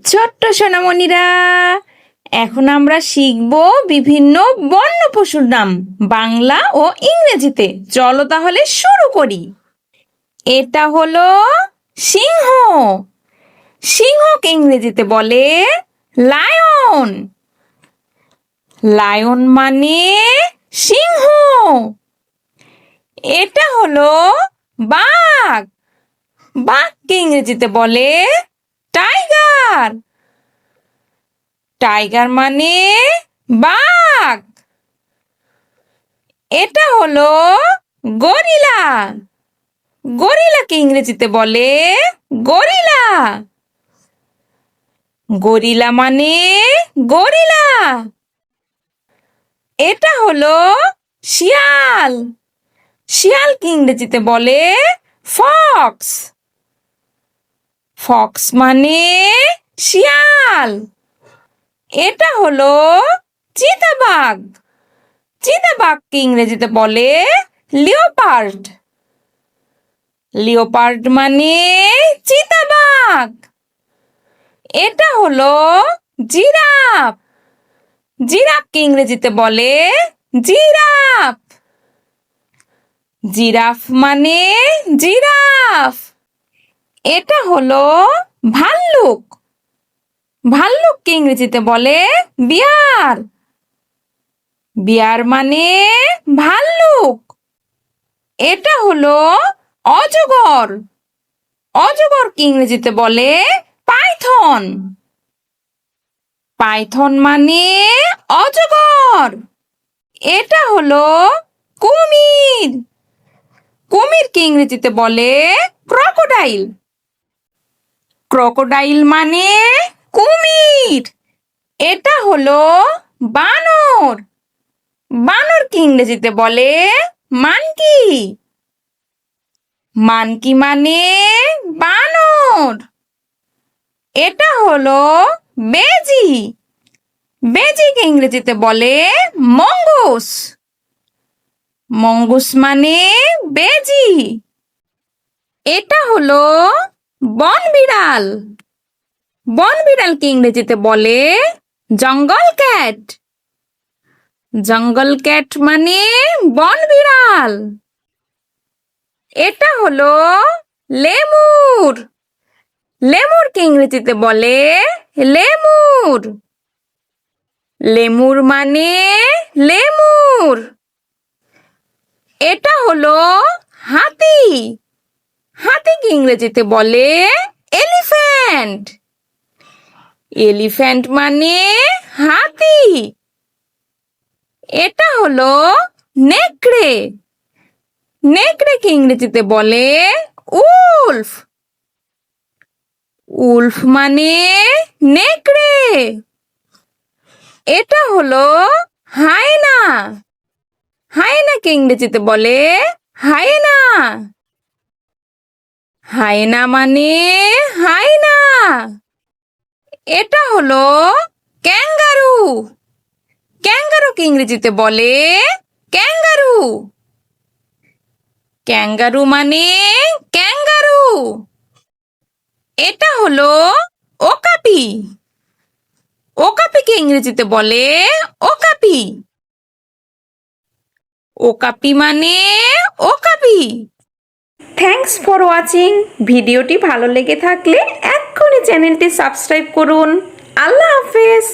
ছোট্ট সোনামণিরা, এখন আমরা শিখব বিভিন্ন বন্য পশুর নাম বাংলা ও ইংরেজিতে। চলো তাহলে শুরু করি। এটা হলো সিংহ। সিংহকে ইংরেজিতে বলে লায়ন। লায়ন মানে সিংহ। এটা হলো বাঘ। বাঘকে ইংরেজিতে বলে টাইগার। টাইগার মানে বাঘ। এটা হলো গরিলা। গরিলাকে ইংরেজিতে বলে গরিলা। গরিলা মানে গরিলা। এটা হলো শিয়াল। শিয়ালকে ইংরেজিতে বলে ফক্স। ফক্স মানে শিয়াল। এটা হলো চিতাবাঘ। চিতাবাঘকে ইংরেজিতে বলে লিওপার্ড। লিওপার্ড মানে চিতাবাঘ। এটা হলো জিরাফ। জিরাফকে ইংরেজিতে বলে জিরাফ। জিরাফ মানে জিরাফ। এটা হলো ভাল্লুক। ভাল্লুককে ইংরেজিতে বলে বিয়ার। বিয়ার মানে ভাল্লুক। এটা হলো অজগর। অজগরকে ইংরেজিতে বলে পাইথন। পাইথন মানে অজগর। এটা হলো কুমির। কুমিরকে ইংরেজিতে বলে ক্রোকোডাইল। ক্রোকোডাইল মানে কুমির। এটা হলো বানর। বানরকে ইংরেজিতে বলে মানকি। মানকি মানে বানর। এটা হলো বেজি। বেজিকে ইংরেজিতে বলে মঙ্গুস। মঙ্গুস মানে বেজি। এটা হলো বনবিড়াল। বনবিড়ালকে ইংরেজিতে বলে জঙ্গল ক্যাট। জঙ্গল ক্যাট মানে বনবিড়াল। এটা হলো লেমুর। লেমুরকে ইংরেজিতে বলে লেমুর। লেমুর মানে লেমুর। এটা হলো হাতি। হাতিকে ইংরেজিতে বলে এলিফ্যান্ট। এলিফ্যান্ট মানে হাতি। এটা হলো নেকড়ে। নেকড়েকে ইংরেজিতে বলে উলফ। উলফ মানে নেকড়ে। এটা হলো হায়না। হায়নাকে ইংরেজিতে বলে হায়না। হায়না মানে হায়না। এটা হলো ক্যাঙ্গারু। ক্যাঙ্গারুকে ইংরেজিতে বলে ক্যাঙ্গারু। ক্যাঙ্গারু মানে ক্যাঙ্গারু। এটা হলো ওকাপি। ওকাপিকে ইংরেজিতে বলে ওকাপি। ওকাপি মানে ওকাপি। Thanks for watching. ভিডিওটি ভালো লেগে থাকলে এক্ষুনি চ্যানেলটি সাবস্ক্রাইব করুন। আল্লাহ হাফেজ।